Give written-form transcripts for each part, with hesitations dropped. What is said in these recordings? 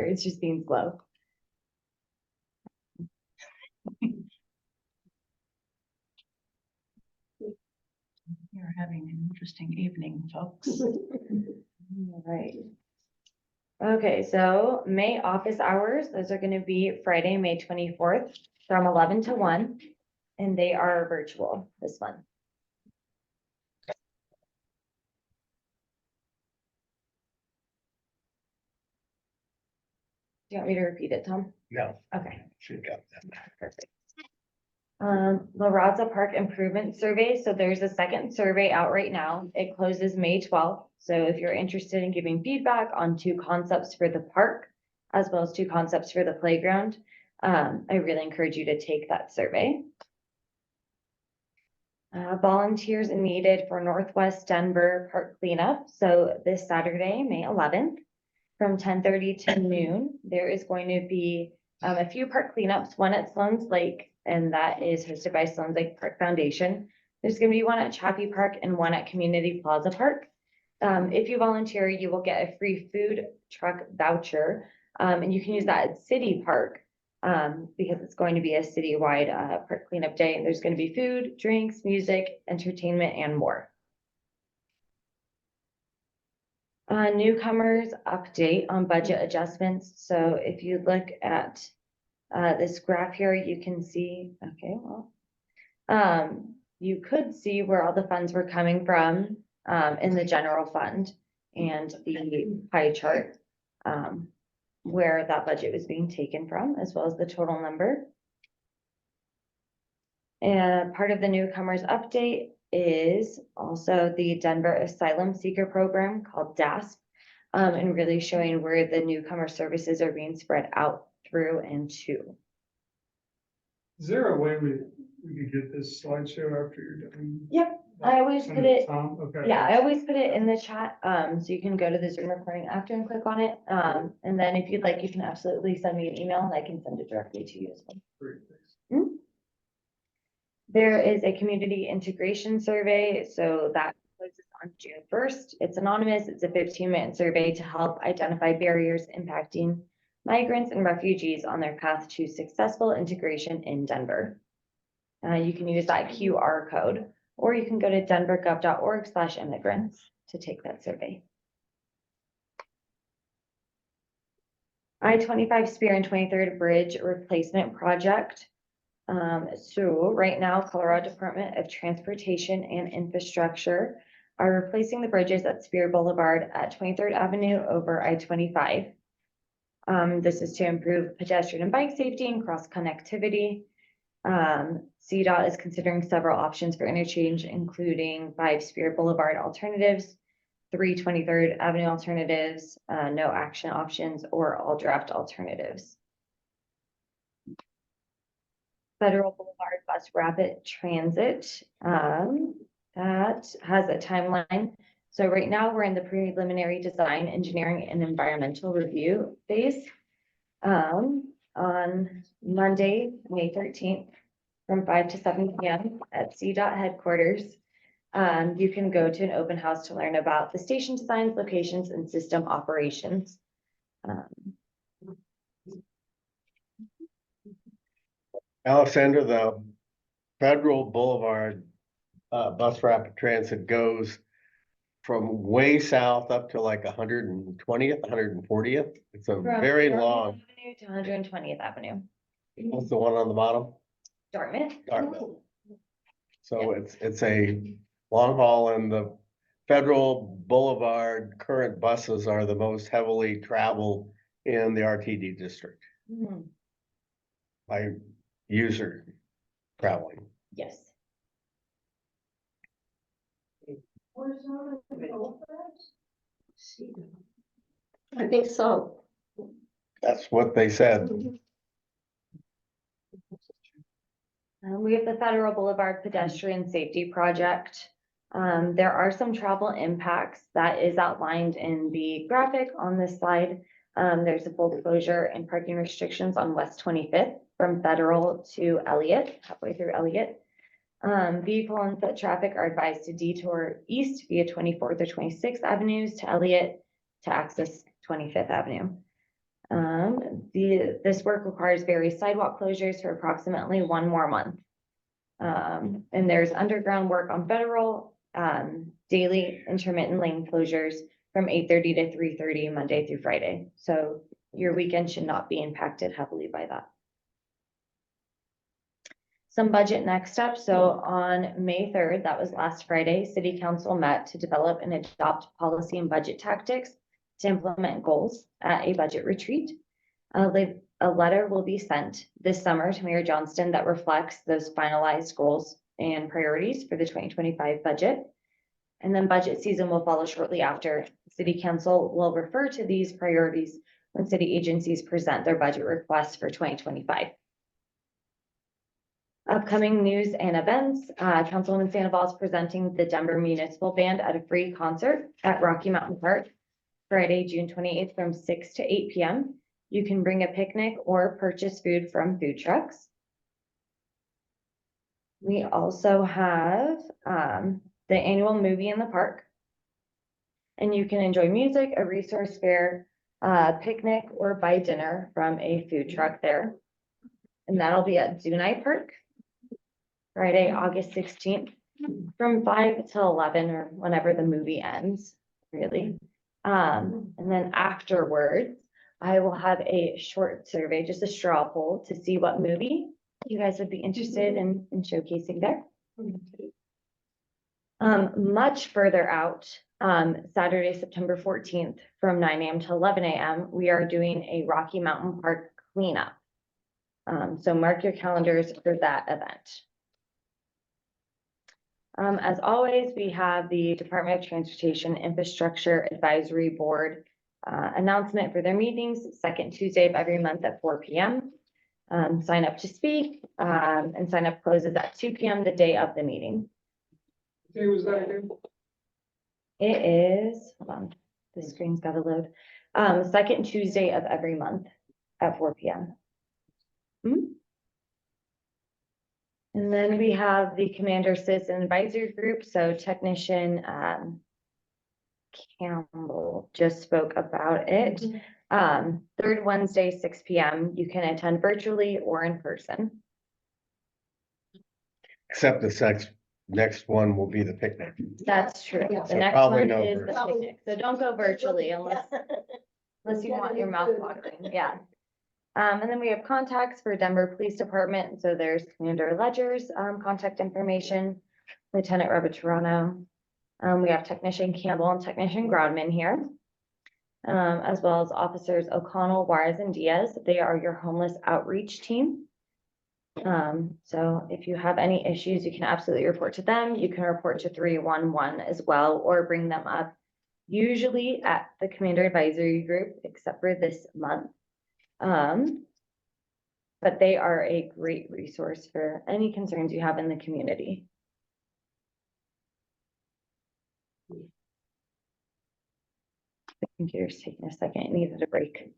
it's just being slow. You're having an interesting evening, folks. All right. Okay, so May office hours, those are gonna be Friday, May 24th from 11 to 1, and they are virtual this month. Do you want me to repeat it, Tom? No, Okay. should got that. Perfect. La Raza Park Improvement Survey. So there's a second survey out right now. It closes May 12th. So if you're interested in giving feedback on 2 concepts for the park, as well as 2 concepts for the playground, I really encourage you to take that survey. Volunteers needed for Northwest Denver Park cleanup. So this Saturday, May 11th, from 10:30 to noon, there is going to be a few park cleanups, one at Sloan's Lake, and that is hosted by Sloan's Lake Park Foundation. There's going to be one at Chappie Park and one at Community Plaza Park. If you volunteer, you will get a free food truck voucher, and you can use that at City Park because it's going to be a citywide park cleanup day, and there's going to be food, drinks, music, entertainment, and more. Newcomers update on budget adjustments. So if you look at this graph here, you can see, okay, well, you could see where all the funds were coming from in the general fund and the pie chart where that budget was being taken from, as well as the total number. And part of the newcomers update is also the Denver Asylum Seeker Program called DASP, and really showing where the newcomer services are being spread out through and to. Is there a way we could get this slideshow after you're done? Yep, I always Send put it, Tom? Okay. yeah, I always put it in the chat, so you can go to the Zoom recording after and click on it. And then if you'd like, you can absolutely send me an email and I can send it directly to you as well. Great, thanks. There is a community integration survey, so that closes on June 1st. It's anonymous. It's a 15-minute survey to help identify barriers impacting migrants and refugees on their path to successful integration in Denver. You can use that QR code, or you can go to denvergov.org/immigrants to take that survey. I-25 Spear and 23rd Bridge replacement project. So right now, Colorado Department of Transportation and Infrastructure are replacing the bridges at Spear Boulevard at 23rd Avenue over I-25. This is to improve pedestrian and bike safety and cross connectivity. CDOT is considering several options for interchange, including 5 Spear Boulevard alternatives, 3 23rd Avenue alternatives, no action options, or all draft alternatives. Federal Boulevard Bus Rapid Transit, that has a timeline. So right now we're in the preliminary design, engineering, and environmental review phase. On Monday, May 13th, from 5 to 7 p.m. at CDOT headquarters, you can go to an open house to learn about the station designs, locations, and system operations. Alexander, the Federal Boulevard bus rapid transit goes from way south up to like 120th, 140th. It's a very long. Avenue to 120th Avenue. What's the one on the bottom? Dartmouth. Dartmouth. So it's a long haul, and the Federal Boulevard current buses are the most heavily traveled in the RTD district by user traveling. Yes. I think so. That's what they said. We have the Federal Boulevard Pedestrian Safety Project. There are some travel impacts that is outlined in the graphic on this slide. There's a full closure and parking restrictions on West 25th from Federal to Elliott, halfway through Elliott. Vehicle and foot traffic are advised to detour east via 24th or 26th Avenues to Elliott to access 25th Avenue. This work requires various sidewalk closures for approximately 1 more month. And there's underground work on Federal, daily intermittent lane closures from 8:30 to 3:30, Monday through Friday. So your weekend should not be impacted heavily by that. Some budget next steps. So on May 3rd, that was last Friday, City Council met to develop and adopt policy and budget tactics to implement goals at a budget retreat. A letter will be sent this summer to Mayor Johnston that reflects those finalized goals and priorities for the 2025 budget. And then budget season will follow shortly after. City Council will refer to these priorities when city agencies present their budget requests for 2025. Upcoming news and events, Councilwoman Sandoval is presenting the Denver Municipal Band at a free concert at Rocky Mountain Park, Friday, June 28th from 6 to 8 p.m. You can bring a picnic or purchase food from food trucks. We also have the annual movie in the park. And you can enjoy music, a resource fair, picnic, or buy dinner from a food truck there. And that'll be at Zunai Park, Friday, August 16th, from 5 till 11 or whenever the movie ends, really. And then afterwards, I will have a short survey, just a straw poll to see what movie you guys would be interested in showcasing there. Much further out, Saturday, September 14th, from 9 a.m. to 11 a.m., we are doing a Rocky Mountain Park cleanup. So mark your calendars for that event. As always, we have the Department of Transportation Infrastructure Advisory Board announcement for their meetings, second Tuesday of every month at 4 p.m. Sign up to speak, and sign up closes at 2 p.m. the day of the meeting. Hey, was that again? It is, hold on, the screen's got to load. Second Tuesday of every month at 4 p.m. And then we have the Commander Citizen Advisory Group. So technician Campbell just spoke about it. Third Wednesday, 6 p.m. You can attend virtually or in person. Except the next one will be the picnic. That's true. Yeah. The So next probably one no is the virtual. picnic. So don't go virtually unless you want your mouth watering. Yeah. And then we have contacts for Denver Police Department. So there's Commander Ledger's contact information, Lieutenant Robitorano. We have Technician Campbell and Technician Grodman here, as well as Officers O'Connell, Juarez, and Diaz. They are your homeless outreach team. So if you have any issues, you can absolutely report to them. You can report to 311 as well, or bring them up usually at the Commander Advisory Group, except for this month. But they are a great resource for any concerns you have in the community. The computer's taking a second, it needed a break.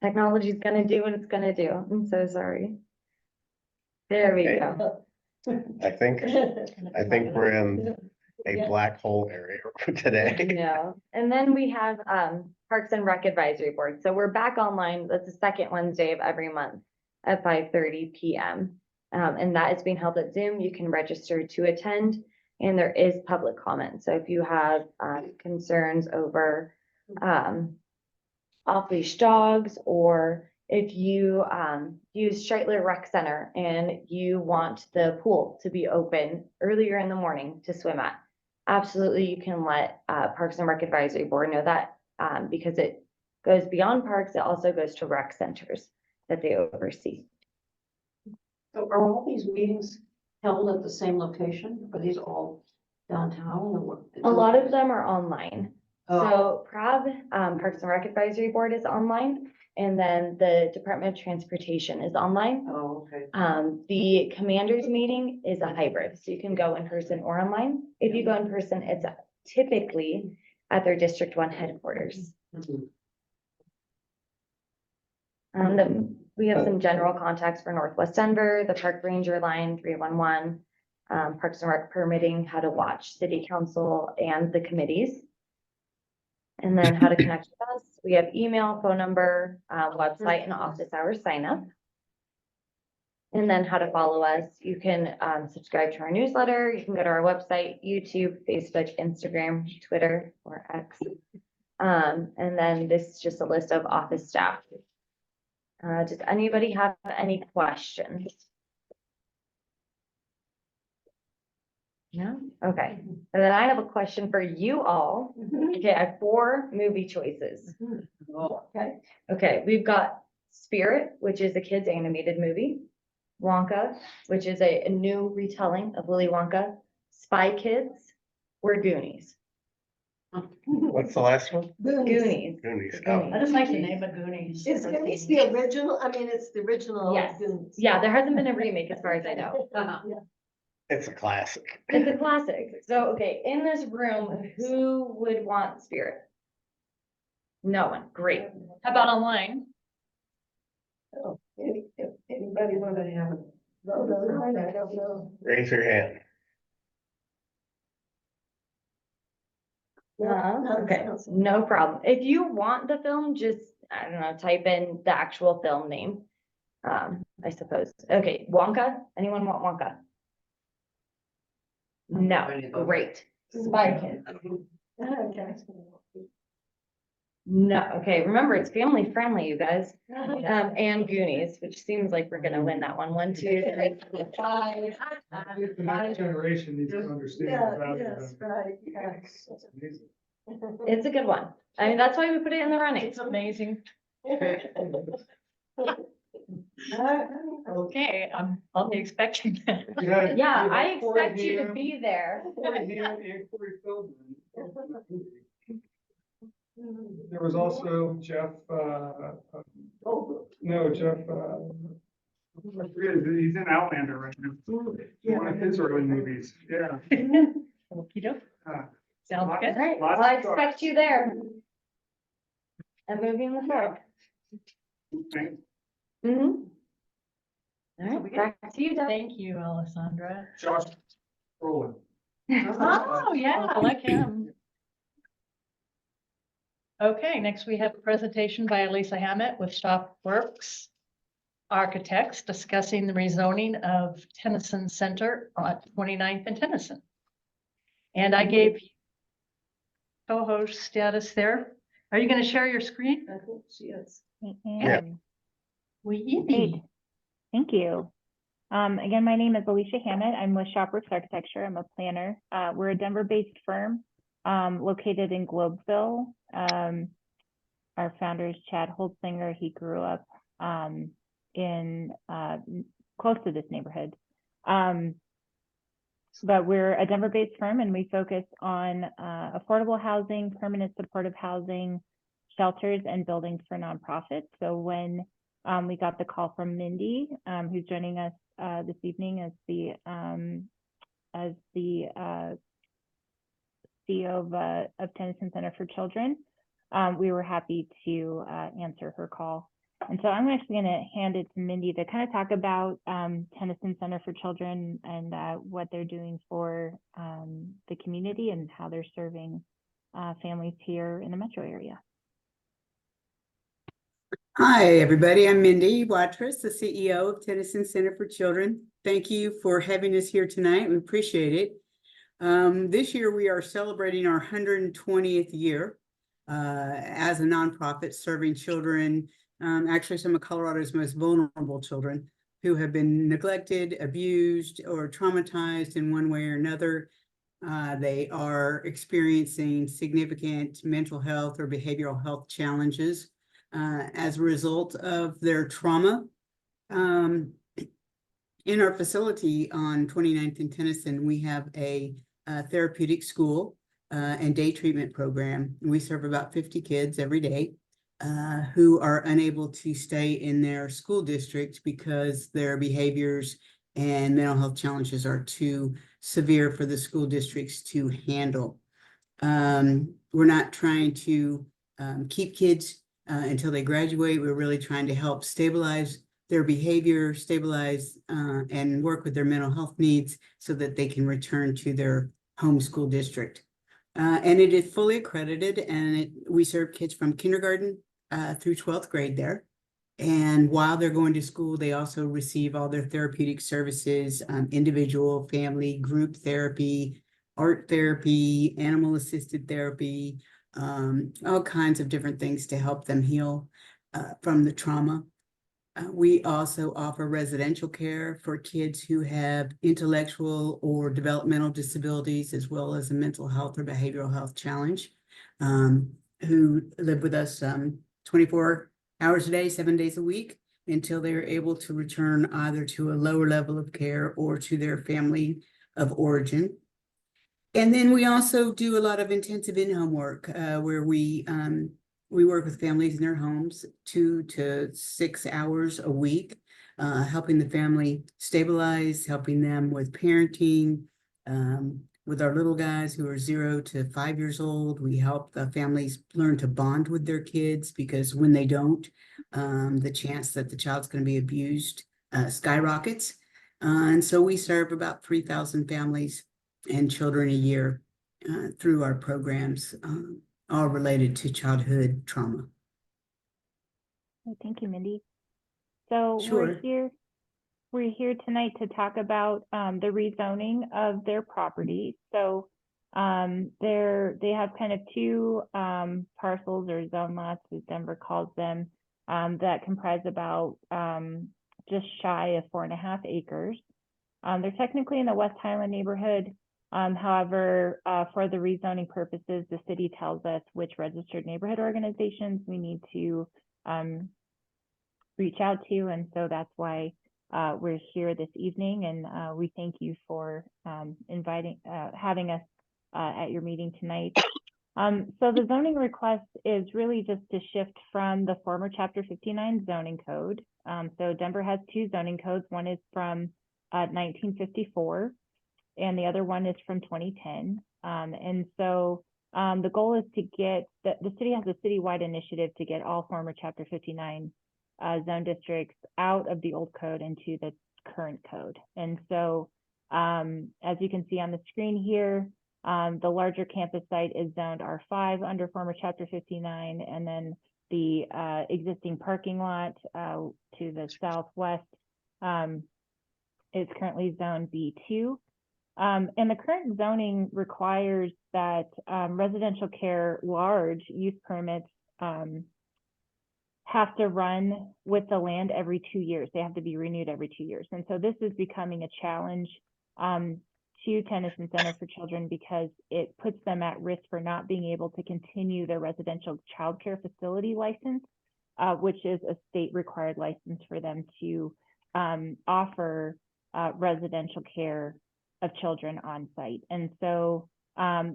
Technology's gonna do what it's gonna do. I'm so sorry. There we Okay. go. I think we're in a black hole area today. No, and then we have Parks and Rec Advisory Board. So we're back online. That's the second Wednesday of every month at 5:30 p.m. And that is being held at Zoom. You can register to attend, and there is public comment. So if you have concerns over off-leash dogs, or if you use Streitler Rec Center and you want the pool to be open earlier in the morning to swim at, absolutely you can let Parks and Rec Advisory Board know that, because it goes beyond parks. It also goes to rec centers that they oversee. So are all these meetings held at the same location? Are these all downtown or what? A lot of them are online. Oh. So PRAB, Parks and Rec Advisory Board, is online, and then the Department of Transportation is online. Oh, okay. The commander's meeting is a hybrid, so you can go in person or online. If you go in person, it's typically at their District 1 headquarters. Mhm. The We have some general contacts for Northwest Denver, the Park Ranger line 311, Parks and Rec permitting, how to watch city council and the committees. And then how to connect with us. We have email, phone number, website, and office hours sign up. And then how to follow us. You can subscribe to our newsletter. You can go to our website, YouTube, Facebook, Instagram, Twitter, or X. And then this is just a list of office staff. Does anybody have any questions? No? Okay. And then I have a question for you all. Okay, I have 4 movie choices. Okay. Okay, we've got Spirit, which is a kids animated movie. Wonka, which is a new retelling of Willy Wonka. Spy Kids, or Goonies. What's the last one? Goonies. Goonies. Goonies. I just like the name of Goonies. It's the original, I mean, it's the original. Yes. Goonies. Yeah, there hasn't been a remake as far as I know. It's a classic. It's a classic. So, okay, in this room, who would want Spirit? No one. Great. How about online? Oh, if anybody want to have a vote on it, I don't know. Raise your hand. Okay, no problem. If you want the film, just, I don't know, type in the actual film name. I suppose. Okay, Wonka. Anyone want Wonka? No, great. Spy Kids. Okay. No, okay, remember, it's family friendly, you guys. And Goonies, which seems like we're gonna win that one. 1, 2, 3, 4, 5. The next generation needs to understand. Yeah, the value of yes, them. right, yes. That's amazing. It's a good one. I mean, that's why we put it in the running. It's amazing. Okay, I'll be expecting that. Yeah, I you know, Corey expect you to Haim- be there. Corey Haim and Corey Feldman. There was also Jeff, no, Jeff, I forget, he's in Outlander right now. One of his early movies, yeah. Okey-doke. Uh, Sounds All good. right, Lots well, I of stars. expect you there. I'm moving the forward. okay. Mm-hmm. All right, back to you, Doug. Thank you, Alessandra. Josh Brolin. Oh, yeah, I like him. Okay, next we have a presentation by Alisha Hammett with Shopworks Architects discussing the rezoning of Tennyson Center on 29th and Tennyson. And I gave co-host status there. Are you going to share your screen? I think she is. Yeah. We Great. Thank you. Again, my name is Alisha Hammett. I'm with Shopworks Architecture. I'm a planner. We're a Denver-based firm located in Globeville. Our founder is Chad Holtzinger. He grew up in close to this neighborhood. But we're a Denver-based firm, and we focus on affordable housing, permanent supportive housing, shelters, and buildings for nonprofits. So when we got the call from Mindy, who's joining us this evening as the CEO of Tennyson Center for Children, we were happy to answer her call. And so I'm actually going to hand it to Mindy to kind of talk about Tennyson Center for Children and what they're doing for the community and how they're serving families here in the metro area. Hi, everybody. I'm Mindy Watrous, the CEO of Tennyson Center for Children. Thank you for having us here tonight. We appreciate it. This year, we are celebrating our 120th year as a nonprofit serving children, actually some of Colorado's most vulnerable children who have been neglected, abused, or traumatized in one way or another. They are experiencing significant mental health or behavioral health challenges as a result of their trauma. In our facility on 29th and Tennyson, we have a therapeutic school and day treatment program. We serve about 50 kids every day who are unable to stay in their school district because their behaviors and mental health challenges are too severe for the school districts to handle. We're not trying to keep kids until they graduate. We're really trying to help stabilize their behavior, stabilize, and work with their mental health needs so that they can return to their home school district. And it is fully accredited, and we serve kids from kindergarten through 12th grade there. And while they're going to school, they also receive all their therapeutic services, individual, family, group therapy, art therapy, animal assisted therapy, all kinds of different things to help them heal from the trauma. We also offer residential care for kids who have intellectual or developmental disabilities, as well as a mental health or behavioral health challenge, who live with us 24 hours a day, 7 days a week, until they're able to return either to a lower level of care or to their family of origin. And then we also do a lot of intensive in-home work where we work with families in their homes 2 to 6 hours a week, helping the family stabilize, helping them with parenting. With our little guys who are 0 to 5 years old, we help the families learn to bond with their kids, because when they don't, the chance that the child's going to be abused skyrockets. And so we serve about 3,000 families and children a year through our programs, all related to childhood trauma. Thank you, Mindy. So Sure. we're here tonight to talk about the rezoning of their property. So they have kind of two parcels or zone lots, as Denver calls them, that comprise about just shy of 4.5 acres. They're technically in the West Highland neighborhood. However, for the rezoning purposes, the city tells us which registered neighborhood organizations we need to reach out to, and so that's why we're here this evening, and we thank you for having us at your meeting tonight. So the zoning request is really just to shift from the former Chapter 59 zoning code. So Denver has two zoning codes. One is from 1954, and the other one is from 2010. And so the goal is to get, the city has a citywide initiative to get all former Chapter 59 zone districts out of the old code into the current code. And so as you can see on the screen here, the larger campus site is zoned R5 under former Chapter 59, and then the existing parking lot to the southwest is currently zoned B2. And the current zoning requires that residential care large use permits have to run with the land every 2 years. They have to be renewed every 2 years. And so this is becoming a challenge to Tennyson Center for Children, because it puts them at risk for not being able to continue their residential childcare facility license, which is a state required license for them to offer residential care of children on site. And so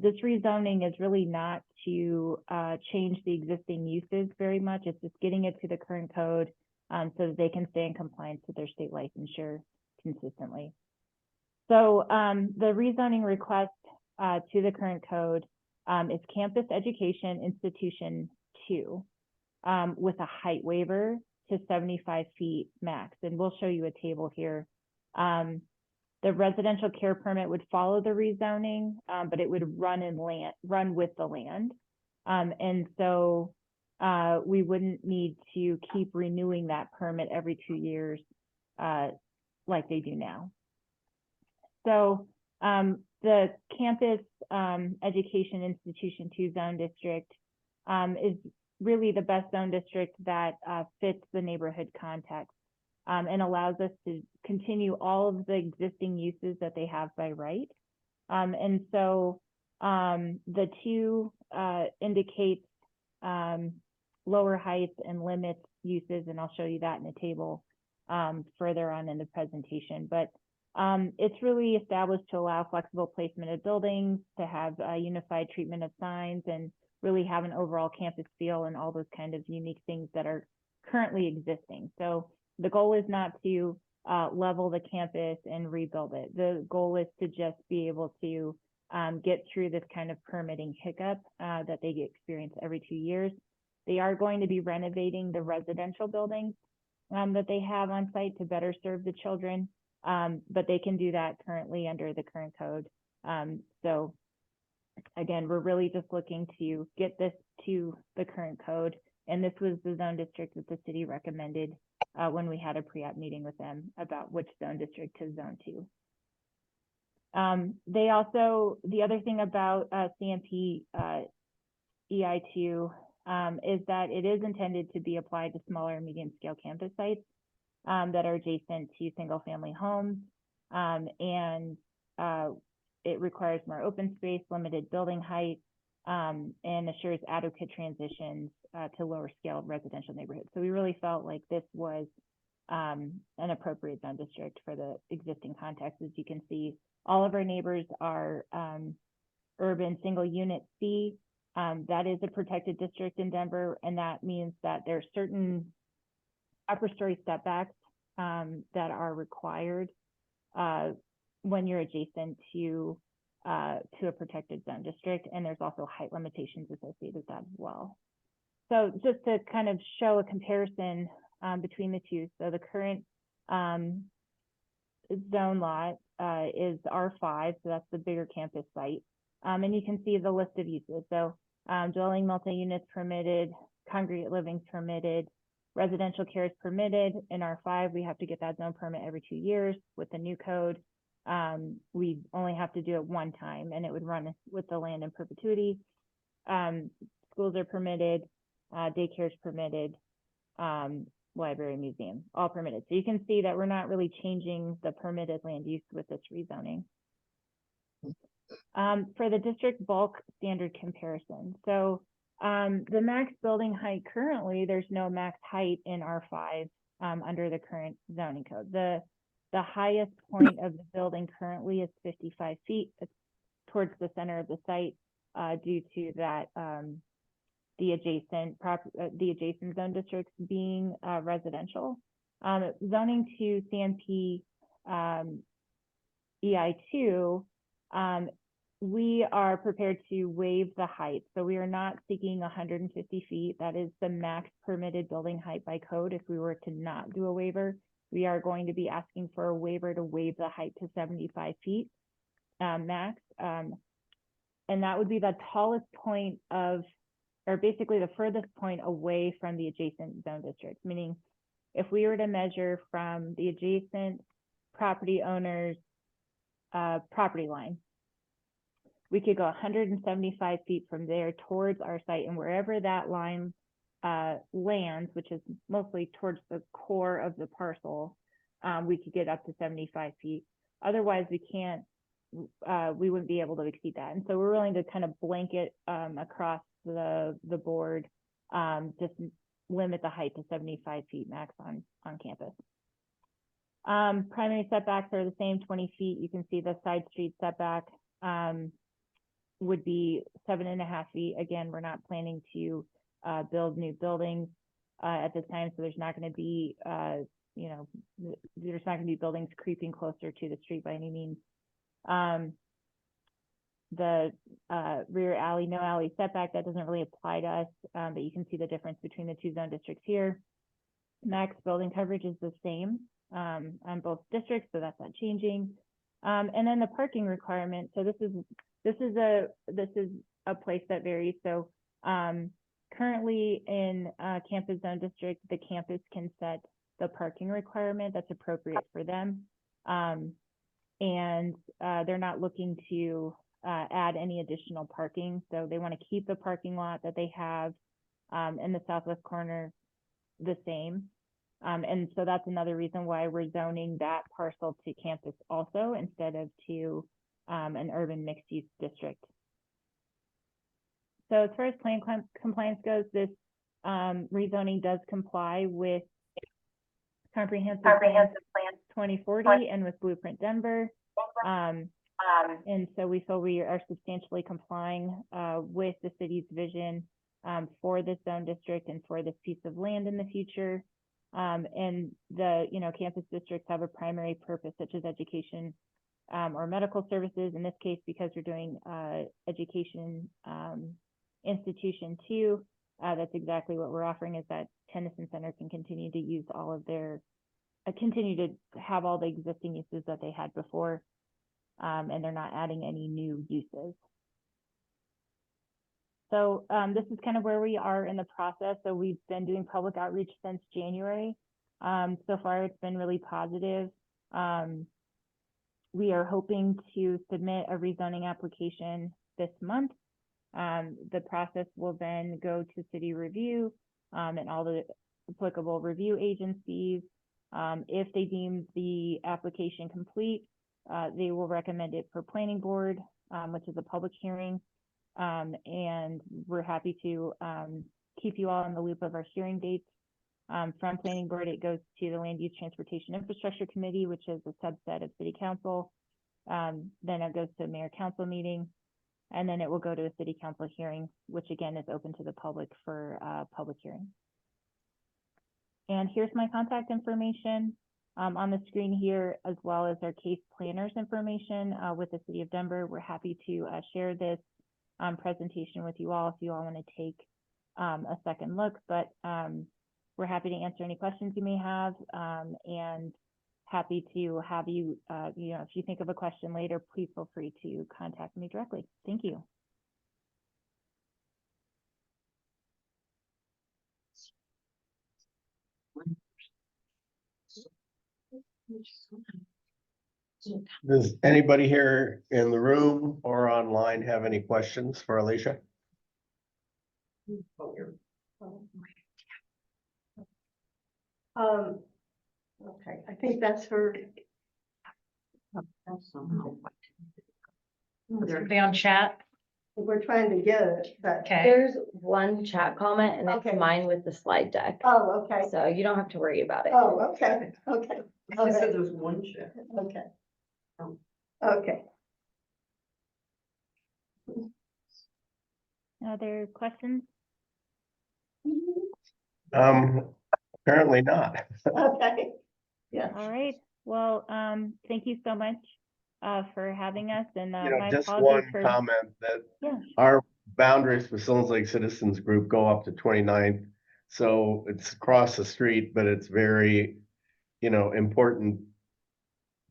this rezoning is really not to change the existing uses very much. It's just getting it to the current code so that they can stay in compliance with their state licensure consistently. So the rezoning request to the current code is Campus Education Institution 2 with a height waiver to 75 feet max. And we'll show you a table here. The residential care permit would follow the rezoning, but it would run with the land. And so we wouldn't need to keep renewing that permit every 2 years like they do now. So the Campus Education Institution 2 zone district is really the best zone district that fits the neighborhood context and allows us to continue all of the existing uses that they have by right. And so the two indicates lower heights and limits uses, and I'll show you that in a table further on in the presentation. But it's really established to allow flexible placement of buildings, to have a unified treatment of signs, and really have an overall campus feel and all those kind of unique things that are currently existing. So the goal is not to level the campus and rebuild it. The goal is to just be able to get through this kind of permitting hiccup that they experience every 2 years. They are going to be renovating the residential buildings that they have on site to better serve the children. But they can do that currently under the current code. So again, we're really just looking to get this to the current code. And this was the zone district that the city recommended when we had a pre-app meeting with them about which zone district to zone to. They also, the other thing about CMP EI2 is that it is intended to be applied to smaller and medium scale campus sites that are adjacent to single family homes. And it requires more open space, limited building height, and assures adequate transitions to lower scale residential neighborhoods. So we really felt like this was an appropriate zone district for the existing context. As you can see, all of our neighbors are urban single unit C. That is a protected district in Denver, and that means that there are certain upper story setbacks that are required when you're adjacent to a protected zone district, and there's also height limitations associated with that as well. So just to kind of show a comparison between the two, so the current zone lot is R5, so that's the bigger campus site, and you can see the list of uses. So dwelling multi-units permitted, congregate living permitted, residential care is permitted. In R5, we have to get that zone permit every 2 years. With the new code, we only have to do it one time, and it would run with the land in perpetuity. Schools are permitted, daycare is permitted, library, museum, all permitted. So you can see that we're not really changing the permitted land use with this rezoning. For the district bulk standard comparison. So the max building height currently, there's no max height in R5 under the current zoning code. The highest point of the building currently is 55 feet towards the center of the site due to that the adjacent zone districts being residential. Zoning to CMP EI2, we are prepared to waive the height. So we are not seeking 150 feet. That is the max permitted building height by code. If we were to not do a waiver, we are going to be asking for a waiver to waive the height to 75 feet max. And that would be the tallest point of, or basically the furthest point away from the adjacent zone district, meaning if we were to measure from the adjacent property owner's property line, we could go 175 feet from there towards our site, and wherever that line lands, which is mostly towards the core of the parcel, we could get up to 75 feet. Otherwise, we can't, we wouldn't be able to exceed that. And so we're willing to kind of blanket across the board, just limit the height to 75 feet max on campus. Primary setbacks are the same, 20 feet. You can see the side street setback would be 7.5 feet. Again, we're not planning to build new buildings at this time, so there's not going to be, you know, there's not going to be buildings creeping closer to the street by any means. The rear alley, no alley setback, that doesn't really apply to us, but you can see the difference between the two zone districts here. Max building coverage is the same on both districts, so that's not changing. And then the parking requirement. So this is a place that varies. So currently in campus zone district, the campus can set the parking requirement that's appropriate for them. And they're not looking to add any additional parking. So they want to keep the parking lot that they have in the southwest corner the same. And so that's another reason why we're zoning that parcel to campus also, instead of to an urban mixed use district. So as far as plan compliance goes, this rezoning does comply with Comprehensive Plan 2040 and with Blueprint Denver. And so we feel we are substantially complying with the city's vision for this zone district and for this piece of land in the future. And the, you know, campus districts have a primary purpose, such as education or medical services. In this case, because we're doing education institution 2, that's exactly what we're offering, is that Tennyson Center can continue to use all of their, continue to have all the existing uses that they had before. And they're not adding any new uses. So this is kind of where we are in the process. So we've been doing public outreach since January. So far, it's been really positive. We are hoping to submit a rezoning application this month. The process will then go to city review and all the applicable review agencies. If they deem the application complete, they will recommend it for planning board, which is a public hearing. And we're happy to keep you all in the loop of our hearing dates. From planning board, it goes to the Land Use Transportation Infrastructure Committee, which is a subset of city council. Then it goes to mayor council meeting, and then it will go to a city council hearing, which again is open to the public for public hearing. And here's my contact information on the screen here, as well as our case planners information with the city of Denver. We're happy to share this presentation with you all if you all want to take a second look, but we're happy to answer any questions you may have, and happy to have you, if you think of a question later, please feel free to contact me directly. Thank you. Does anybody here in the room or online have any questions for Alisha? Okay, I think that's her. Are they on chat? We're trying to get it, but. Okay. There's one chat comment and it's Okay. mine with the slide deck. Oh, okay. So you don't have to worry about it. Oh, okay, okay. I said there's one check. Okay. Okay. Other questions? Apparently not. Okay. Yeah. All right. Well, thank you so much for having us, and my Just apologies one for comment that yeah. our boundaries for Sloan's Lake Citizens Group go up to 29th. So it's across the street, but it's very, important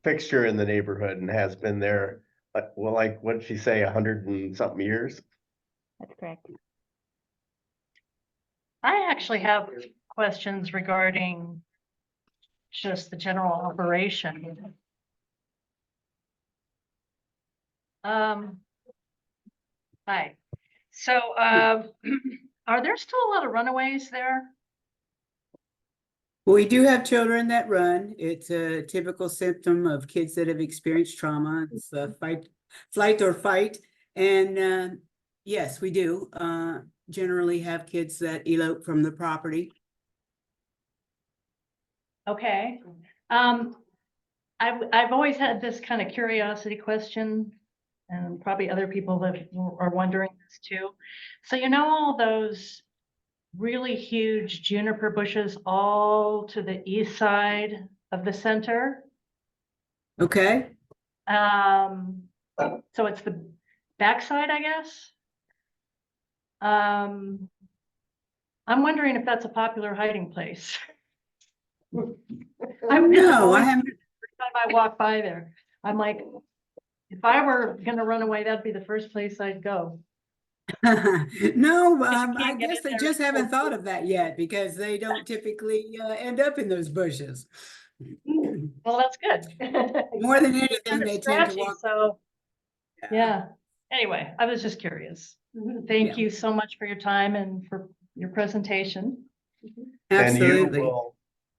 fixture in the neighborhood and has been there. Well, like, what did she say, 100 and something years? That's correct. I actually have questions regarding just the general operation. Hi. So, are there still a lot of runaways there? We do have children that run. It's a typical symptom of kids that have experienced trauma. It's flight or fight. And yes, we do generally have kids that elope from the property. Okay. I've always had this kind of curiosity question, and probably other people that are wondering this too. So all those really huge juniper bushes all to the east side of the center? Okay. So it's the backside, I guess. I'm wondering if that's a popular hiding place. No, I haven't. Every time I walk by there, I'm like, if I were gonna run away, that'd be the first place I'd go. No, can't I get guess in they there just and haven't pull thought of that yet because they don't typically end up in those bushes. Well, that's good. More than It's anything, kind of they tend to scratchy, walk. so, yeah. Anyway, I was just curious. Thank you so much for your time and for your presentation. Absolutely. And you will,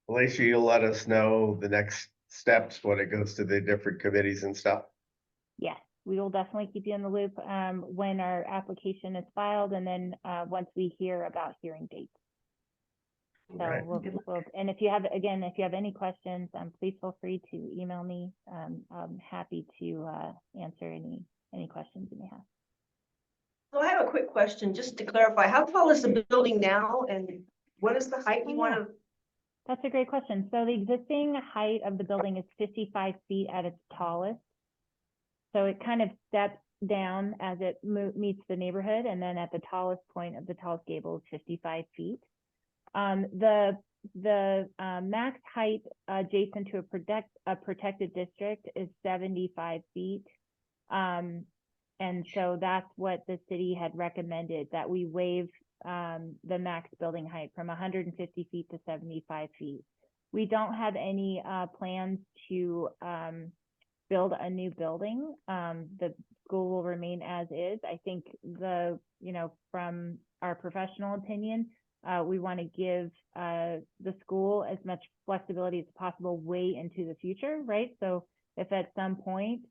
Alicia, you'll let us know the next steps when it goes to the different committees and stuff. Yes, we will definitely keep you in the loop when our application is filed, and then once we hear about hearing dates. So Right. and if you have any questions, please feel free to email me. I'm happy to answer any questions you may have. So I have a quick question, just to clarify, how tall is the building now and what is the height you want to? That's a great question. So the existing height of the building is 55 feet at its tallest. So it kind of steps down as it meets the neighborhood, and then at the tallest point of the tallest gable is 55 feet. The max height adjacent to a protected district is 75 feet. And so that's what the city had recommended, that we waive the max building height from 150 feet to 75 feet. We don't have any plans to build a new building. The school will remain as is. I think from our professional opinion, we want to give the school as much flexibility as possible way into the future, right? So if at some point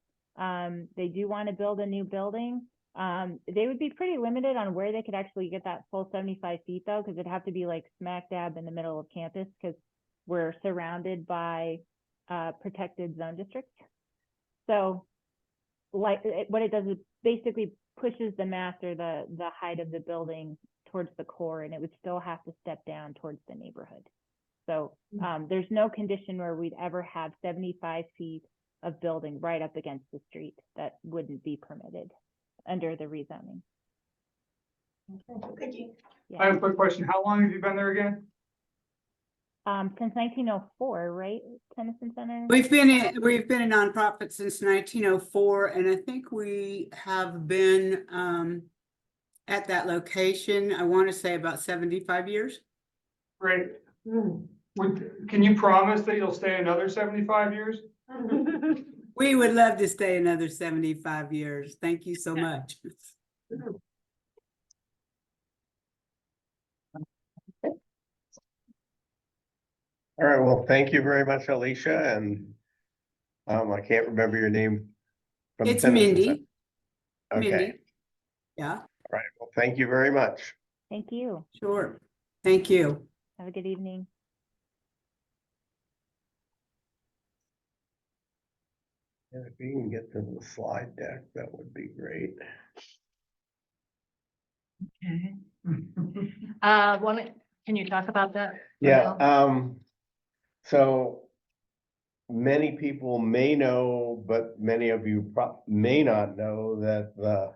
they do want to build a new building, they would be pretty limited on where they could actually get that full 75 feet though, because it'd have to be like smack dab in the middle of campus, because we're surrounded by protected zone districts. So what it does is basically pushes the mass or the height of the building towards the core, and it would still have to step down towards the neighborhood. So there's no condition where we'd ever have 75 feet of building right up against the street. That wouldn't be permitted under the rezoning. Thank you. I have a quick question. How long have you been there again? Since 1904, right, Tennyson Center? We've been a nonprofit since 1904, and I think we have been at that location, I want to say about 75 years. Great. Can you promise that you'll stay another 75 years? We would love to stay another 75 years. Thank you so much. All right, well, thank you very much, Alicia, and I can't remember your name. From It's Tennyson Mindy. Center. Okay, Mindy. Yeah, all right, well, thank you very much. Thank you. sure. Thank you. Have a good evening. Yeah, if you can get to the slide deck, that would be great. Okay. Can you talk about that? Yeah, so many people may know, but many of you may not know that the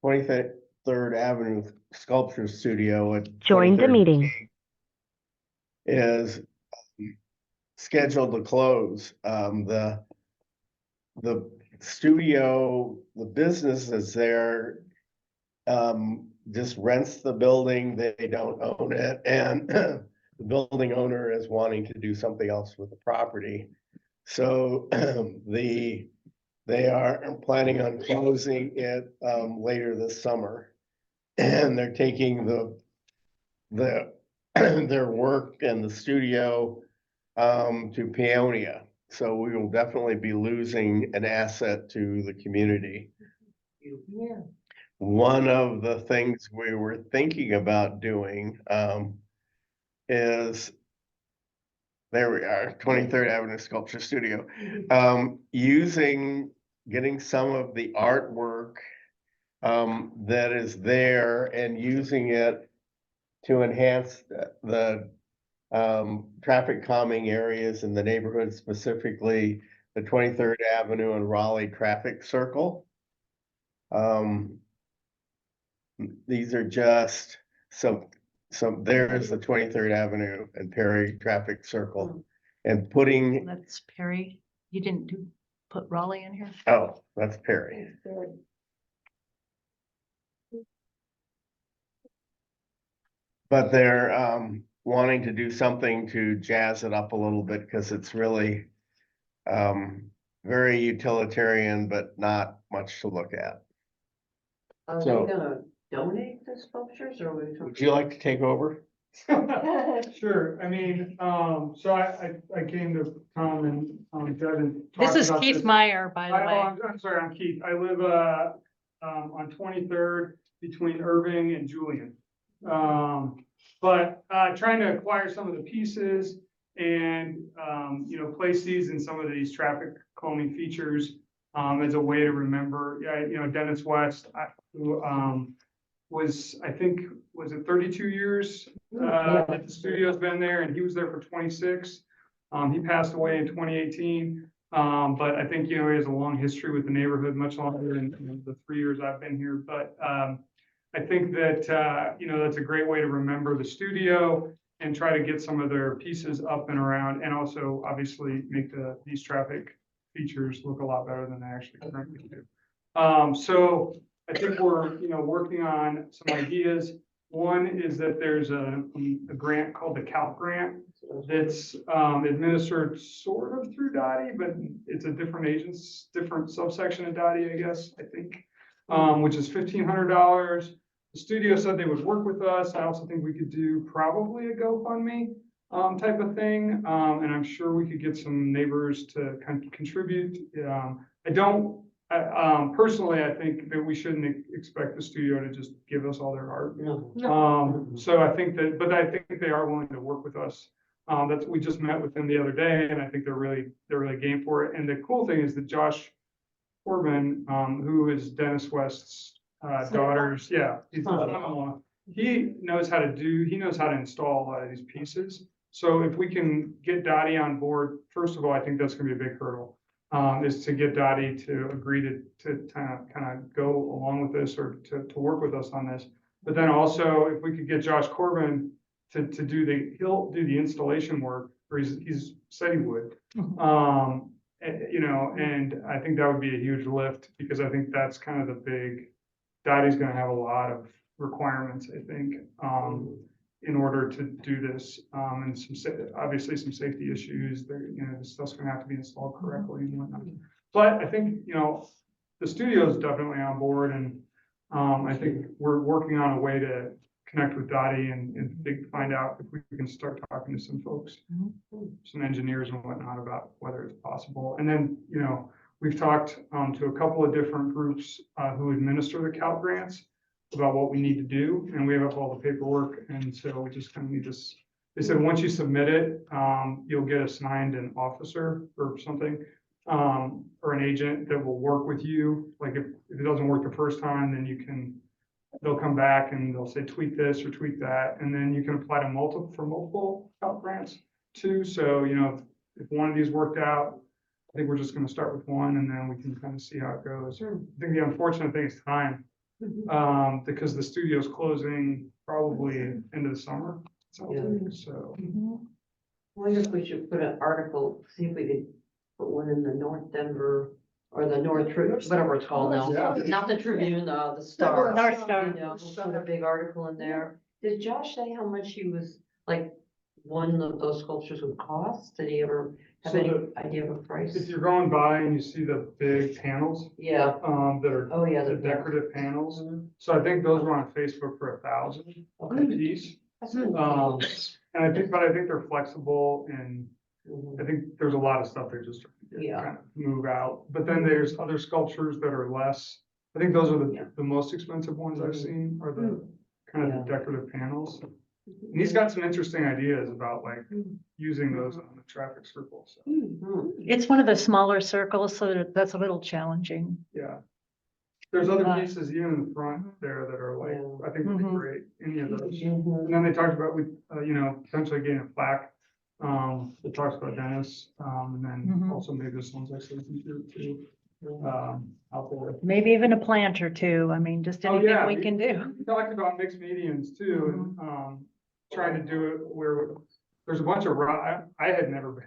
23rd Avenue Sculpture Studio at Joined the 23rd meeting. is scheduled to close. The studio, the business is there, just rents the building. They don't own it, and the building owner is wanting to do something else with the property. So they are planning on closing it later this summer, and they're taking their work and the studio to Peonia. So we will definitely be losing an asset to the community. Yeah. One of the things we were thinking about doing is, there we are, 23rd Avenue Sculpture Studio, getting some of the artwork that is there and using it to enhance the traffic calming areas in the neighborhood, specifically the 23rd Avenue and Raleigh traffic circle. These are just some there's the 23rd Avenue and Perry traffic circle, and putting, That's Perry. You didn't put Raleigh in here? oh, that's Perry. But they're wanting to do something to jazz it up a little bit, because it's really very utilitarian, but not much to look at. Are they So- gonna donate the sculptures, or Would you like to take over? Sure, I mean, so I came to Tom and Deb and This talked is about Keith this. Meyer, by the way. I'm sorry, I'm Keith. I live on 23rd between Irving and Julian. But trying to acquire some of the pieces and, place these in some of these traffic calming features as a way to remember. Yeah, Dennis West, who was, I think, was it 32 years that the studio's been there, and he was there for 26. He passed away in 2018. But I think, he has a long history with the neighborhood, much longer than the 3 years I've been here. But I think that, that's a great way to remember the studio and try to get some of their pieces up and around, and also obviously make these traffic features look a lot better than they actually currently do. So I think we're, working on some ideas. One is that there's a grant called the CALC grant that's administered sort of through Dottie, but it's a different subsection of Dottie, I guess, I think, which is $1,500. The studio said they would work with us. I also think we could do probably a GoFundMe type of thing. And I'm sure we could get some neighbors to contribute. Personally, I think that we shouldn't expect the studio to just give us all their art. So I think they are willing to work with us. We just met with them the other day, and I think they're really game for it. And the cool thing is that Josh Corbin, who is Dennis West's daughter's, he's son-in-law. He knows how to install a lot of these pieces. So if we can get Dottie on board, first of all, I think that's gonna be a big hurdle. Is to get Dottie to agree to kind of go along with this, or to work with us on this. But then also, if we could get Josh Corbin to he'll do the installation work, or he's said he would. And I think that would be a huge lift, because I think that's kind of the big, Dottie's gonna have a lot of requirements, I think, in order to do this, and obviously some safety issues. This stuff's gonna have to be installed correctly and whatnot. But I think, the studio is definitely on board, and I think we're working on a way to connect with Dottie and find out if we can start talking to some folks, some engineers and whatnot, about whether it's possible. And then, we've talked to a couple of different groups who administer the CALC grants about what we need to do, and we have all the paperwork, and so we just kind of need this. They said, once you submit it, you'll get assigned an officer or something, or an agent that will work with you. Like if it doesn't work the first time, then they'll come back and they'll say, tweak this or tweak that, and then you can apply to multiple CALC grants too. So, if one of these worked out, I think we're just gonna start with one, and then we can kind of see how it goes. I think the unfortunate thing is time. Because the studio's closing probably into the summer. So, I wonder if we should put an article, see if we could put one in the North Denver or the North Tribune, whatever it's called now. Yeah. Not the Tribune, the Star. North Star. Put a big article in there. Did Josh say how much he was, like, one of those sculptures would cost? Did he ever have So any idea of a price? if you're going by and you see the big panels, Yeah, that are oh, yeah. the decorative panels, Mhm. so I think those were on Facebook for $1,000 a Okay. piece. That's good. And I think they're flexible, and Mhm. I think there's a lot of stuff they just Yeah. kind of move out. But then there's other sculptures that are less. I think those are Yeah. the most expensive ones I've seen, are the kind of Yeah. the decorative panels. And he's got some interesting ideas about using those on the traffic circle. So, Mhm. It's one of the smaller circles, so that's a little challenging. yeah. There's other Uh, pieces even in the front there that are Yeah. I think would be Mhm. great, any of those. Mhm. And then they talked about, potentially getting a plaque. It talks about Dennis, and then Mhm. also maybe this one's actually here too, out there. Maybe even a plant or two. I mean, just Oh, anything yeah, we can do. We talked about mixed medians too, and, trying to do it where there's a bunch of I had never been,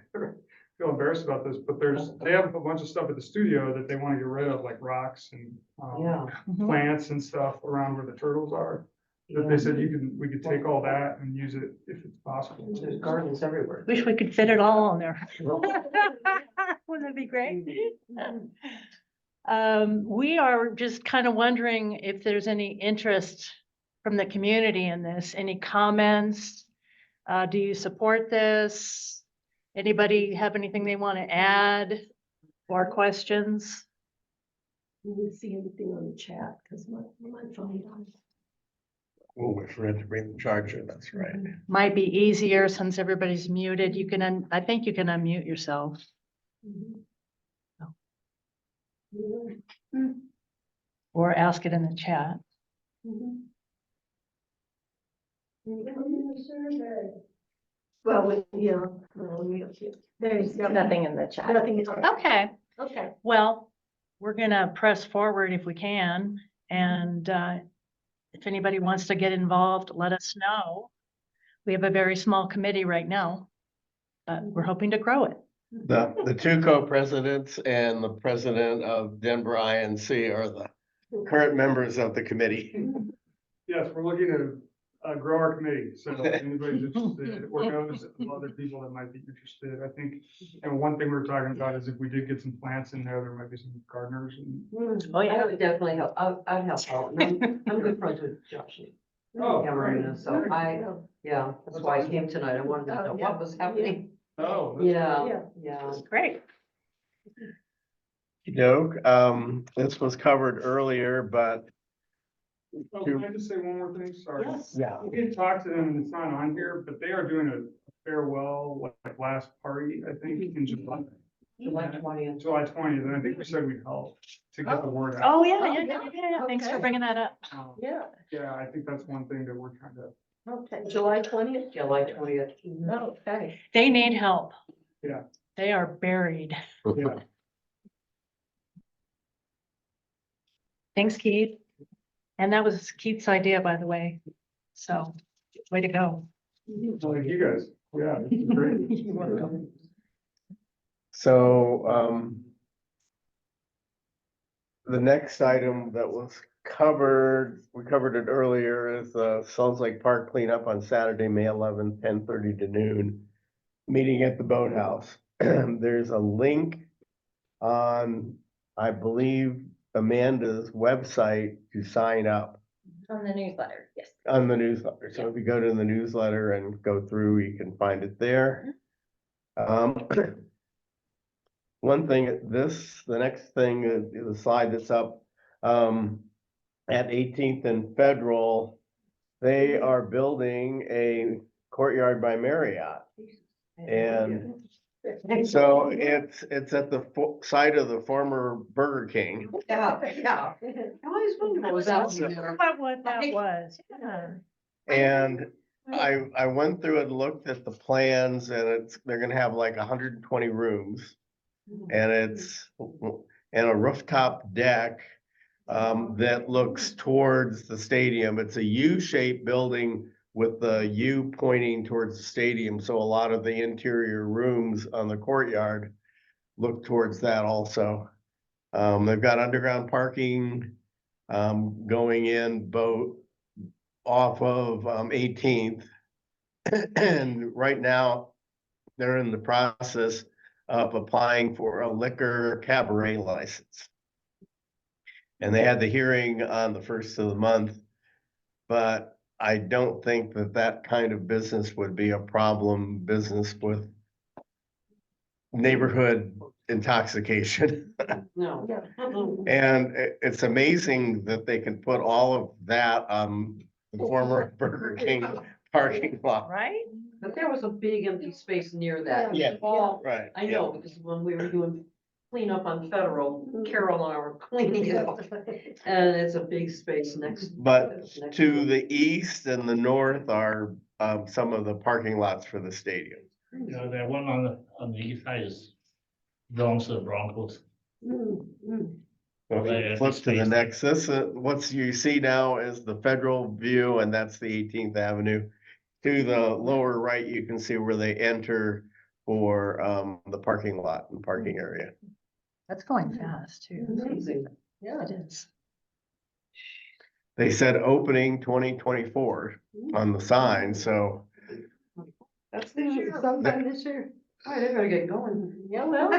feel embarrassed about this, but they have a bunch of stuff at the studio that they want to get rid of, like rocks and, Yeah. Mhm. plants and stuff around where the turtles are. That they said we could take all that and use it if it's possible. There's gardens everywhere. Wish we could fit it all on there. Wouldn't that be great? We are just kind of wondering if there's any interest from the community in this. Any comments? Do you support this? Anybody have anything they want to add or questions? We didn't see anything on the chat because my phone died. We'll wait for it to bring the charger, that's right. Might be easier since everybody's muted. You can, I think you can unmute yourself. Or ask it in the chat. Well, yeah. There's Nothing in the chat. nothing. Okay, Okay. well, we're gonna press forward if we can, and if anybody wants to get involved, let us know. We have a very small committee right now, but we're hoping to grow it. The two co-presidents and the president of Denver INC are the current members of the committee. Yes, we're looking to grow our committee, so if anybody's interested or knows of other people that might be interested, I think. And one thing we're talking about is if we did get some plants in there might be some gardeners and. Oh, yeah. I would definitely help, I'd help out, and I'm good friends with Josh. Oh, Cameron, so yeah, that's why I came tonight, I wanted to know what was happening. Oh. that's Yeah. Great. This was covered earlier, but Oh, can I just say one more thing? Sorry. Yes. yeah, We did talk to them and it's not on here, but they are doing a farewell, like last party, I think, in July. July 20th. July 20th, and I think we said we'd help to get the word out. Oh, yeah. Thanks for Okay. bringing that up. Yeah, Yeah, I think that's one thing that we're trying to, okay, July 20th? July 20th. Okay. They need help. Yeah. They are buried. yeah. Thanks, Keith. And that was Keith's idea, by the way. So, way to go. Like you guys, yeah, this is great. You're welcome. So, the next item that was covered, we covered it earlier, is the Sloan Lake Park cleanup on Saturday, May 11th, 10:30 to noon. Meeting at the boathouse. There's a link on, I believe, Amanda's website to sign up On the newsletter, yes. on the newsletter. So if you go to the newsletter and go through, you can find it there. One thing, the next thing, the slide that's up, at 18th and Federal, they are building a Courtyard by Marriott. And so it's at the site of the former Burger King. Yeah. I always wondered what was out there. What that was. Yeah. And I went through and looked at the plans, and they're gonna have like 120 rooms. And it's and a rooftop deck that looks towards the stadium. It's a U-shaped building with the U pointing towards the stadium. So a lot of the interior rooms on the courtyard look towards that also. They've got underground parking going in both off of 18th. And right now, they're in the process of applying for a liquor cabaret license. And they had the hearing on the 1st of the month, but I don't think that kind of business would be a problem business with neighborhood intoxication. No. And it's amazing that they can put all of that on the former Burger King parking lot. Right? But there was a big empty space near that. Yeah. Well, Right. I know, because when we were doing cleanup on Federal, Carol and I were cleaning it up. And it's a big space next. But next to the east and the north are some of the parking lots for the stadium. Yeah, the one on the east side is belongs to the Broncos. Okay, flip to the next, what you see now is the Federal view, and that's the 18th Avenue. To the lower right, you can see where they enter for the parking lot and parking area. That's going fast too. Amazing. Yeah, it is. They said opening 2024 on the sign, so That's this year, sometime this year. All right, I better get going. Yeah, well,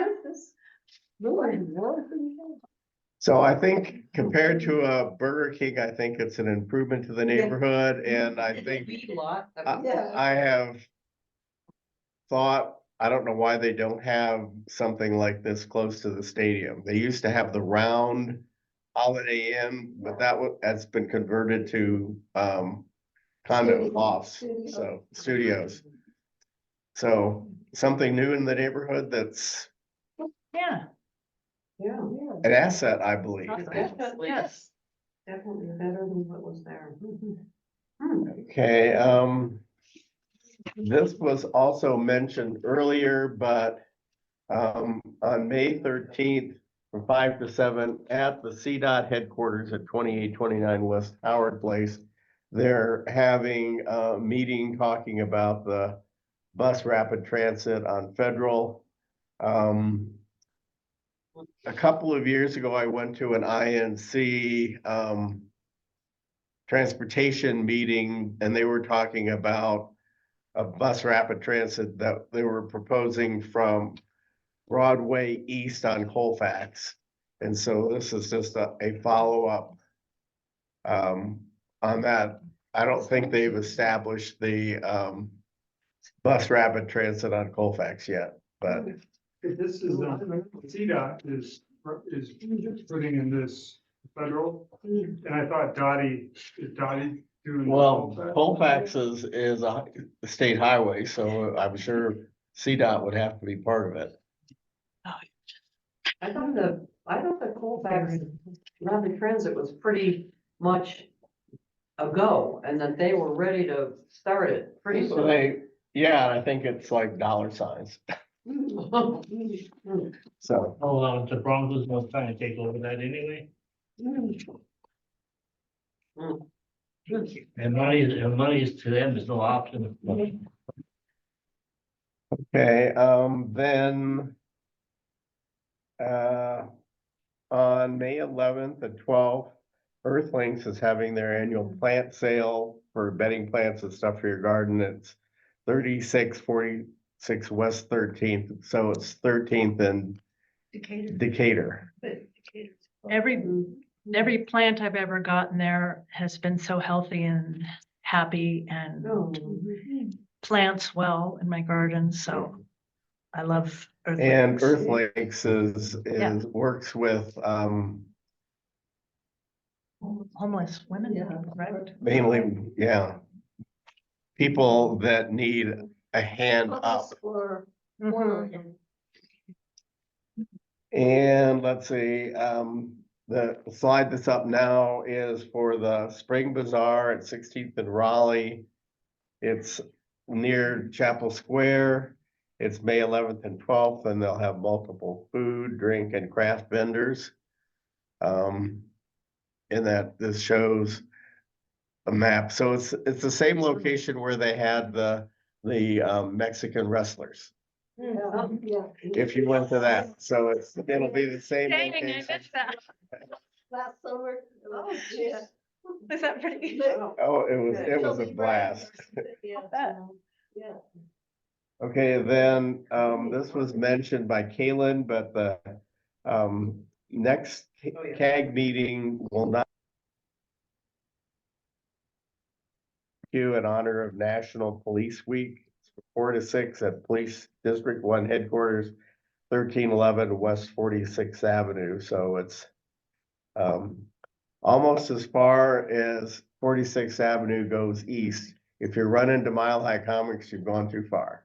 so I think compared to a Burger King, I think it's an improvement to the neighborhood, and I think Weed lot. I have thought, I don't know why they don't have something like this close to the stadium. They used to have the round Holiday Inn, but that's been converted to condo lofts, so studios. So something new in the neighborhood that's Yeah. Yeah. an asset, I believe. Definitely. Yes. Definitely better than what was there. Okay, this was also mentioned earlier, but on May 13th, from 5 to 7 at the CDOT headquarters at 2829 West Howard Place, they're having a meeting talking about the bus rapid transit on Federal. A couple of years ago, I went to an INC transportation meeting, and they were talking about a bus rapid transit that they were proposing from Broadway east on Colfax. And so this is just a follow-up on that. I don't think they've established the bus rapid transit on Colfax yet, but This is, CDOT is putting in this federal, and I thought is Dottie doing? well, Colfax? Colfax is a state highway, so I'm sure CDOT would have to be part of it. I thought the Colfax rapid transit was pretty much a go, and that they were ready to start it pretty So soon. yeah, I think it's like dollar signs. So, Oh, the Broncos was trying to take over that anyway. And money is to them is no option. okay, then on May 11th and 12th, Earthlings is having their annual plant sale for bedding plants and stuff for your garden. It's 3646 West 13th, so it's 13th and Decatur. Every plant I've ever gotten there has been so healthy and happy and plants well in my garden, so I love. And Earthlings. Earthlings Yeah. works with Homeless women, right? mainly, yeah, people that need a hand up. Mhm. And let's see, the slide that's up now is for the Spring Bazaar at 16th and Raleigh. It's near Chapel Square. It's May 11th and 12th, and they'll have multiple food, drink, and craft vendors. In that this shows a map. So it's the same location where they had the Mexican wrestlers. If you went to that, so it'll be the same Dang, I location. missed that. Last summer. Oh, yeah. Is that pretty? Oh, it was a blast. bet. Yeah. Okay, then, this was mentioned by Kalen, but the, next CAG meeting will not do in honor of National Police Week, 4 to 6 at Police District 1 headquarters, 1311 West 46th Avenue, so it's, almost as far as 46th Avenue goes east. If you run into Mile High Comics, you've gone too far.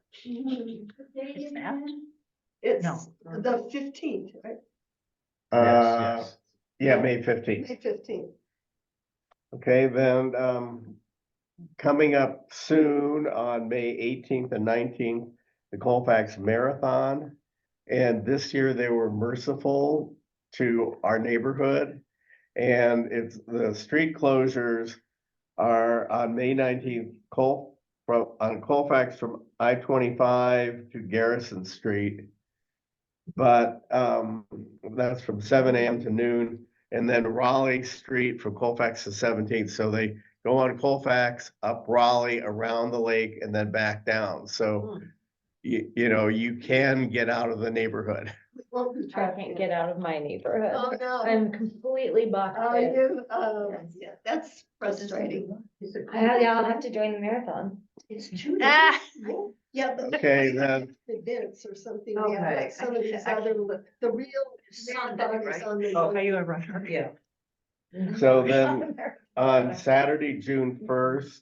It's No. the 15th, right? Yes. Yeah, May 15th. May 15th. Okay, then, coming up soon on May 18th and 19th, the Colfax Marathon. And this year they were merciful to our neighborhood. And it's the street closures are on May 19th, on Colfax from I-25 to Garrison Street. But that's from 7 a.m. to noon. And then Raleigh Street from Colfax to 17th. So they go on Colfax, up Raleigh, around the lake, and then back down. So, you know, you can get out of the neighborhood. I can't get out of my neighborhood. Oh, no. I'm completely blocked Oh, in. yeah, that's frustrating. Yeah, I'll have to join the marathon. It's true. Ah. Yeah, but. Okay, then. Events or something, Okay, yeah, like some of these other, the real. Sunday, marathons on the- Oh, are you a runner? Yeah. So then on Saturday, June 1st,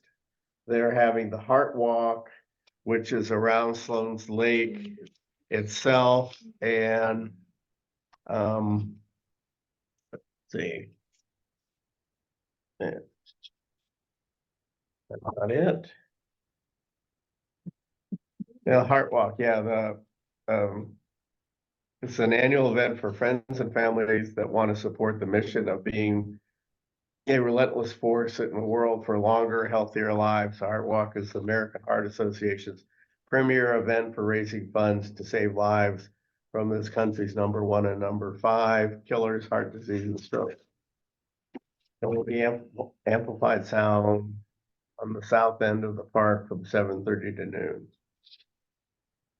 they're having the Heart Walk, which is around Sloan's Lake itself, and let's see. Yeah. That's not it. Yeah, Heart Walk, yeah, it's an annual event for friends and families that want to support the mission of being a relentless force in the world for longer, healthier lives. Heart Walk is the American Heart Association's premier event for raising funds to save lives from this country's #1 and #5 killers, heart disease and stroke. There will be amplified sound on the south end of the park from 7:30 to noon.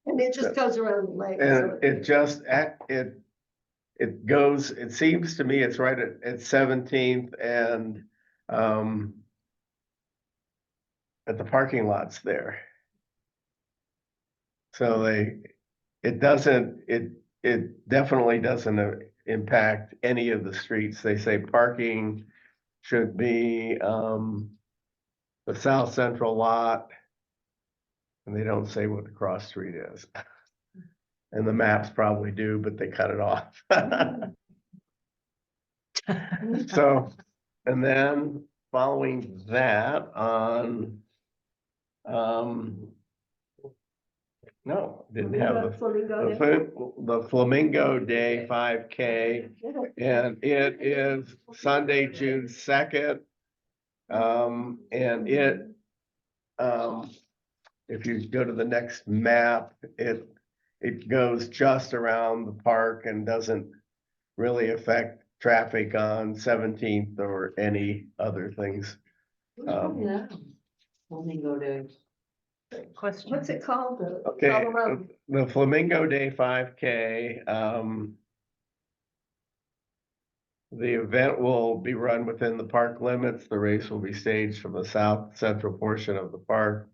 And it just goes around the lake. And it just, it goes, it seems to me it's right at 17th and, at the parking lots there. So it definitely doesn't impact any of the streets. They say parking should be, the south central lot. And they don't say what the cross street is. And the maps probably do, but they cut it off. So, and then following that on, no, didn't have the Flamingo Day 5K, and it is Sunday, June 2nd. And if you go to the next map, it goes just around the park and doesn't really affect traffic on 17th or any other things. Yeah. Flamingo Day. Question. What's it called? Okay, Colorado. the Flamingo Day 5K, the event will be run within the park limits. The race will be staged from the south central portion of the park.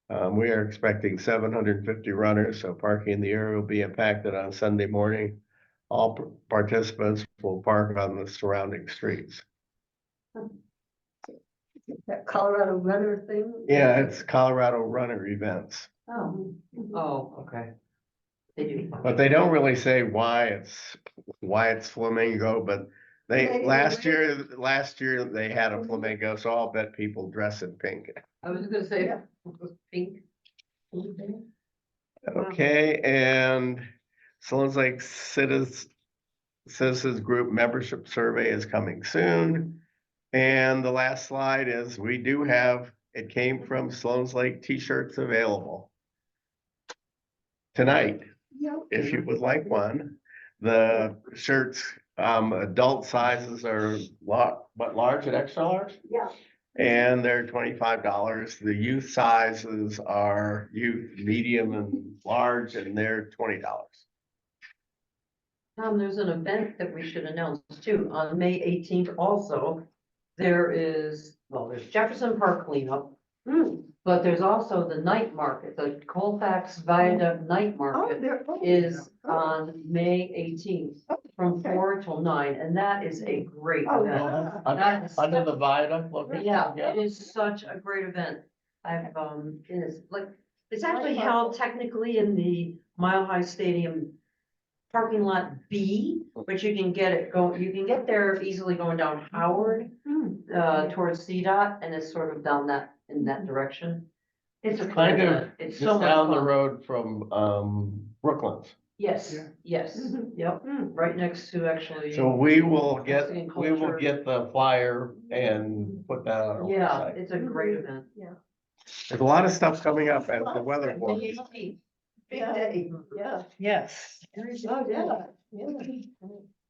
We are expecting 750 runners, so parking in the area will be impacted on Sunday morning. All participants will park on the surrounding streets. That Colorado runner thing? Yeah, it's Colorado Runner Events, Oh. Oh, okay. They do. but they don't really say why it's flamingo, but last year they had a flamingo, so I'll bet people dress in pink. I was gonna say, Yeah. pink. Okay, and Sloan's Lake Citizens Group membership survey is coming soon. And the last slide is we do have, it came from Sloan's Lake t-shirts available tonight, if you would like one. The shirts, adult sizes are large and extra large? Yeah. And they're $25. The youth sizes are youth, medium and large, and they're $20. Tom, there's an event that we should announce too, on May 18th also. There's Jefferson Park cleanup, but there's also the night market, the Colfax Viaduct Night Market is on May 18th from 4 till 9, and that is a great event. That is- Under the viaduct location? Yeah, it is such a great event. It's actually held technically in the Mile High Stadium parking lot B, but you can you can get there easily going down Howard, towards CDOT, and it's sort of down in that direction. It's a cool Kind of event. It's so just much down the fun. road from, Brooklands. Yes, Yeah. yes, yep, right next to actually. So we will get Culture. the flyer and put that on our Yeah, website. it's a great event. There's a lot of stuff coming up as the weather May warms. 18th. Big day, yeah. Yes. Oh, yeah.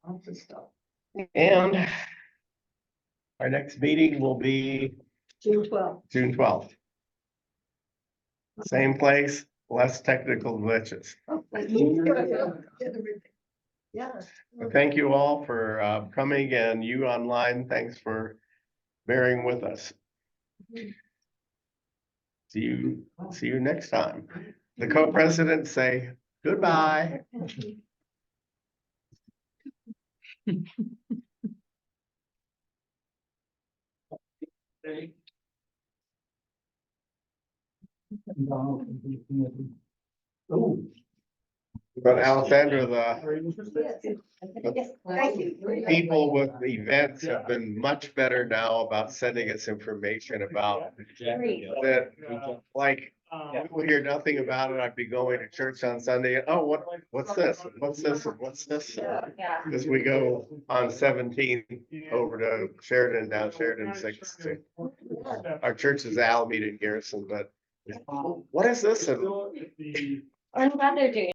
Lots of stuff. And our next meeting will be June 12th. June 12th. Same place, less technical glitches. Yeah. Thank you all for coming, and you online, thanks for bearing with us. See you next time. The co-presidents say goodbye. But Alessandra, Thank you. people with events have been much better now about sending us information about that, like We hear nothing about it. I'd be going to church on Sunday. Oh, what's this? What's this? And what's this? Yeah. As we go on 17 over to Sheridan, down Sheridan 6. Our church is Alameda in Garrison, but what is this? And The I'm glad they're doing